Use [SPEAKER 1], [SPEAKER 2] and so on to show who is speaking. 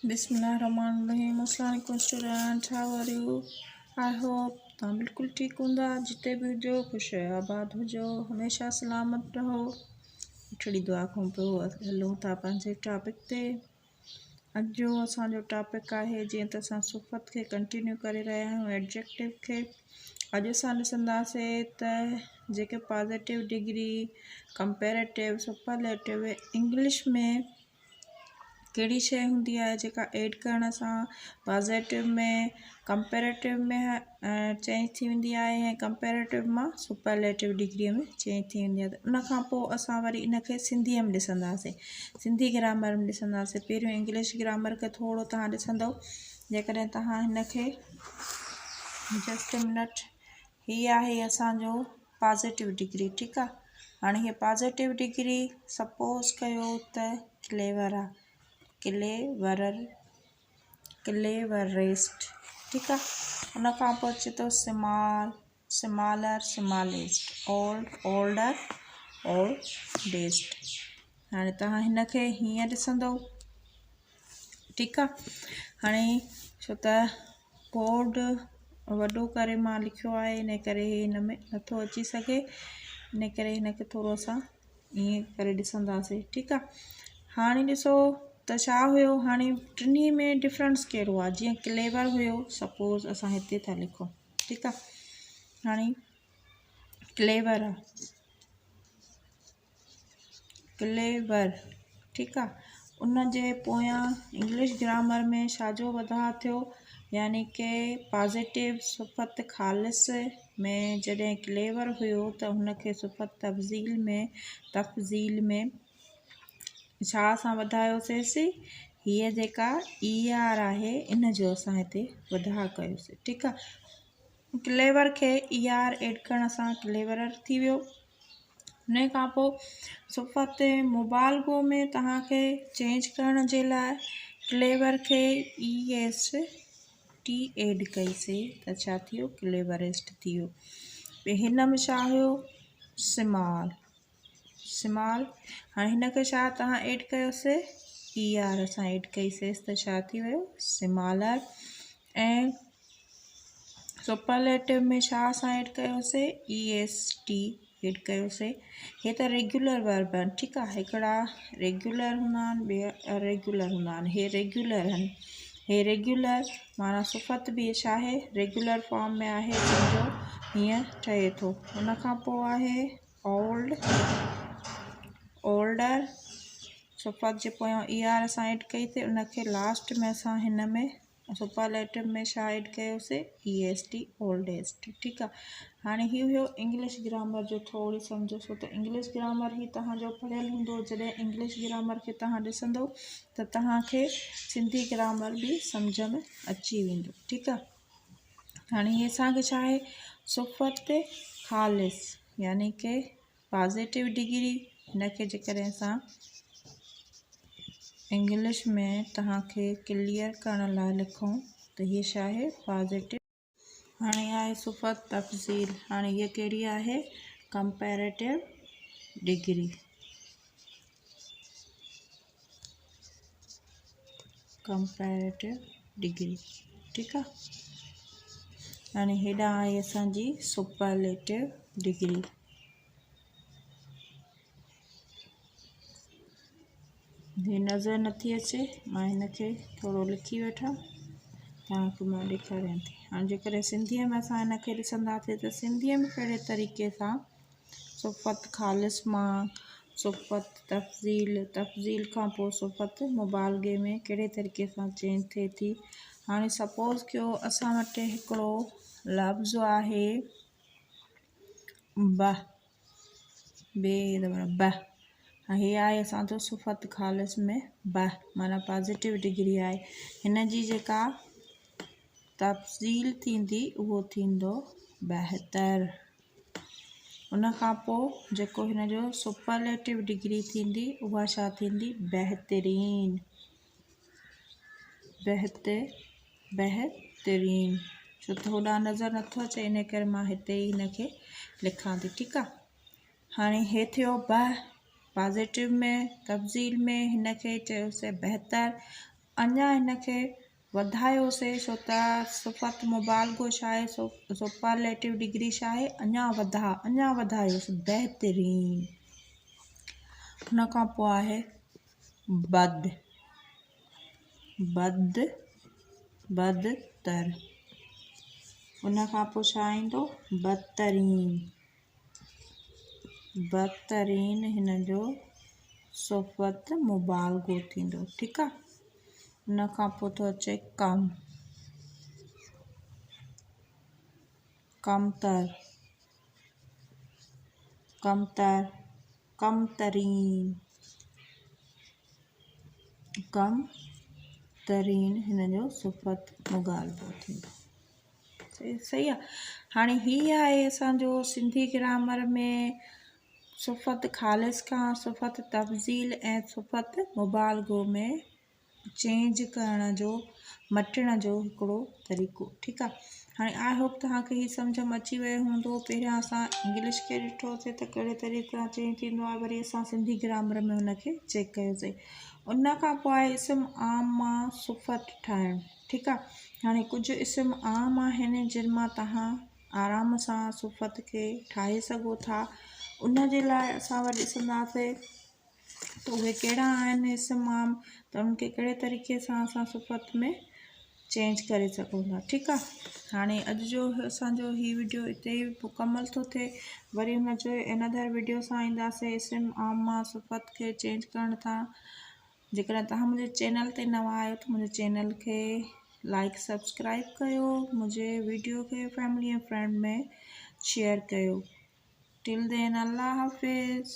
[SPEAKER 1] बिस्मिल्लाहिर्रहमानिर्रहीम। अस्सलाम वालेकुम student, how are you? I hope तव्हां बिल्कुलु ठीकु हूंदा। जिते बि हुजो ख़ुशि आबाद हुजो, हमेशह सलामत रहो। मिठड़ी दुआ खां पोइ हलूं था पंहिंजे टॉपिक ते। अॼु जो असांजो टॉपिक आहे, जीअं त असां सिफ़त खे कंटिन्यू करे रहिया आहियूं, एडजेक्टिव खे। अॼु असां ॾिसंदासीं त जेके positive degree, comparative, superlative English में कहिड़ी शइ हूंदी आहे जेका ऐड करण सां पॉज़िटिव में, कंपेरेटिव में चेंज थी वेंदी आहे ऐं कंपेरेटिव मां सुपरलेटिव डिग्रीअ में चेंज थी वेंदी आहे। त उन खां पोइ असां वरी इनखे सिंधीअ में ॾिसंदासीं, सिंधी ग्रामर में ॾिसंदासीं। पहिरियों इंग्लिश ग्रामर खे थोरो तव्हां ॾिसंदव। जेकॾहिं तव्हां हिनखे जस्ट मिनट, हीअ आहे असांजो पॉज़िटिव डिग्री, ठीकु आहे। हाणे हीअ पॉज़िटिव डिग्री सपोज़ कयो त क्लेवर आहे, क्लेवरेस्ट, ठीकु आहे। उन खां पोइ अचे थो small, smaller, smallest, old, older, oldest. हाणे तव्हां हिनखे हीअं ॾिसंदव, ठीकु आहे। हाणे छो त बोर्ड वॾो करे मां लिखियो आहे, इन करे हिन में नथो अची सघे, इन करे हिनखे थोरो असां ईअं करे ॾिसंदासीं, ठीकु आहे। हाणे ॾिसो त छा हुयो, हाणे टिनी में डिफरेंस कहिड़ो आहे। जीअं क्लेवर हुयो, सपोज़ असां हिते था लिखूं, ठीकु आहे। हाणे क्लेवर आहे, क्लेवर, ठीकु आहे। उन जे पोयां इंग्लिश ग्रामर में छाजो वधाउ थियो, यानी कि पॉज़िटिव सिफ़त ख़ालिस में जॾहिं क्लेवर हुयो त हुनखे सिफ़त तफ़ज़ील में छा असां वधायोसीं, हीअ जेका ER आहे इन जो असां हिते वधाउ कयोसीं, ठीकु आहे। क्लेवर खे ER एड करण सां क्लेवरर थी वियो। उन खां पोइ सिफ़त मुबालगो में तव्हांखे चेंज करण जे लाइ क्लेवर खे EST एड कईसीं त छा थी वियो, क्लेवरेस्ट थी वियो। हिन में छा हुयो, स्मॉल, स्मॉल। हाणे हिनखे छा तव्हां एड कयोसीं, ER असां एड कईसीं त छा थी वियो, स्मॉलर। ऐं सुपरलेटिव में छा असां एड कयोसीं, EST एड कयोसीं। हे त रेगुलर वर्ब आहिनि, ठीकु आहे। हिकिड़ा रेगुलर हूंदा आहिनि, ॿिया अरेगुलर हूंदा आहिनि। हे रेगुलर आहिनि, हे रेगुलर माना सिफ़त बि छा आहे, रेगुलर फॉर्म में आहे, सम्झो हीअं ठहे थो। उन खां पोइ आहे ओल्ड, ओल्डर। सिफ़त जे पोयां ER असां एड कई थी, उनखे लास्ट में असां हिन में सुपरलेटिव में छा एड कयोसीं, EST, ओल्डेस्ट, ठीकु आहे। हाणे हीउ हुयो इंग्लिश ग्रामर जो थोरी सम्झो, छो त इंग्लिश ग्रामर ही तव्हांजो पढ़ियल हूंदो। जॾहिं इंग्लिश ग्रामर खे तव्हां ॾिसंदव त तव्हांखे सिंधी ग्रामर बि सम्झ में अची वेंदो, ठीकु आहे। हाणे हीअ असांखे छा आहे, सिफ़त ख़ालिस, यानी कि पॉज़िटिव डिग्री। हिनखे जेकॾहिं असां इंग्लिश में तव्हांखे क्लियर करण लाइ लिखूं त हीअ छा आहे, पॉज़िटिव। हाणे आहे सिफ़त तफ़ज़ील। हाणे हीअ कहिड़ी आहे, कंपेरेटिव डिग्री, कंपेरेटिव डिग्री, ठीकु आहे। हाणे हेॾां आहे असांजी सुपरलेटिव डिग्री। हे नज़र नथी अचे, मां हिनखे थोरो लिखी वेठा, तव्हांखे मां ॾेखारियां थी। हाणे जेकॾहिं सिंधीअ में असां हिनखे ॾिसंदासीं त सिंधीअ में कहिड़े तरीक़े सां सिफ़त ख़ालिस मां सिफ़त तफ़ज़ील, तफ़ज़ील खां पोइ सिफ़त मुबालगे में कहिड़े तरीक़े सां चेंज थिए थी। हाणे सपोज़ कयो असां वटि हिकिड़ो लफ़्ज़ आहे ब, ब। हे आहे असांजो सिफ़त ख़ालिस में ब, माना पॉज़िटिव डिग्री आहे। हिन जी जेका तफ़ज़ील थींदी उहो थींदो बहितर। उन खां पोइ जेको हिन जो सुपरलेटिव डिग्री थींदी उहा छा थींदी, बहितरीन, बहितरीन। छो त होॾां नज़र नथो अचे, इन करे मां हिते ई हिनखे लिखां थी, ठीकु आहे। हाणे हे थियो ब, पॉज़िटिव में तफ़ज़ील में हिनखे चयोसीं बहितर। अञा हिनखे वधायोसीं छो त सिफ़त मुबालगो छा आहे, सुपरलेटिव डिग्री छा आहे, अञा वधायोसीं, बहितरीन। हुन खां पोइ आहे बदतर। हुन खां पोइ छा ईंदो, बदतरीन हिन जो सिफ़त मुबालगो थींदो, ठीकु आहे। हुन खां पोइ थो अचे कमतरीन हिन जो सिफ़त मुबालगो थींदो। सही आहे। हाणे हीअ आहे असांजो सिंधी ग्रामर में सिफ़त ख़ालिस खां सिफ़त तब्दील ऐं सिफ़त मुबालगो में चेंज करण जो, मटण जो हिकिड़ो तरीक़ो, ठीकु आहे। हाणे आई होप तव्हांखे हीअ सम्झ में अची वियो हूंदो। पहिरियां असां इंग्लिश खे ॾिठोसीं त कहिड़े तरीक़े सां चेंज थींदो आहे, वरी असां सिंधी ग्रामर में हुनखे चेक कयोसीं। उन खां पोइ आहे इस्म आम मां सिफ़त ठाहिणु, ठीकु आहे। हाणे कुझु इस्म आम आहिनि जिन मां तव्हां आराम सां सिफ़त खे ठाहे सघो था। उन जे लाइ असां वरी ॾिसंदासीं त उहे कहिड़ा आहिनि इस्म आम, त उनखे कहिड़े तरीक़े सां असां सिफ़त में चेंज करे सघूं था, ठीकु आहे। हाणे अॼु जो असांजो हीउ वीडियो हिते ई मुकमल थो थिए। वरी हुनजो अनदर वीडियो सां ईंदासीं इस्म आम मां सिफ़त खे चेंज करण था। जेकॾहिं तव्हां मुंहिंजे चैनल ते नवां आहियो त मुंहिंजे चैनल खे लाइक सब्सक्राइब कयो, मुंहिंजे वीडियो खे फैमिली ऐं फ्रेंड में शेयर कयो। टिल देन अल्लाह हाफ़िज़।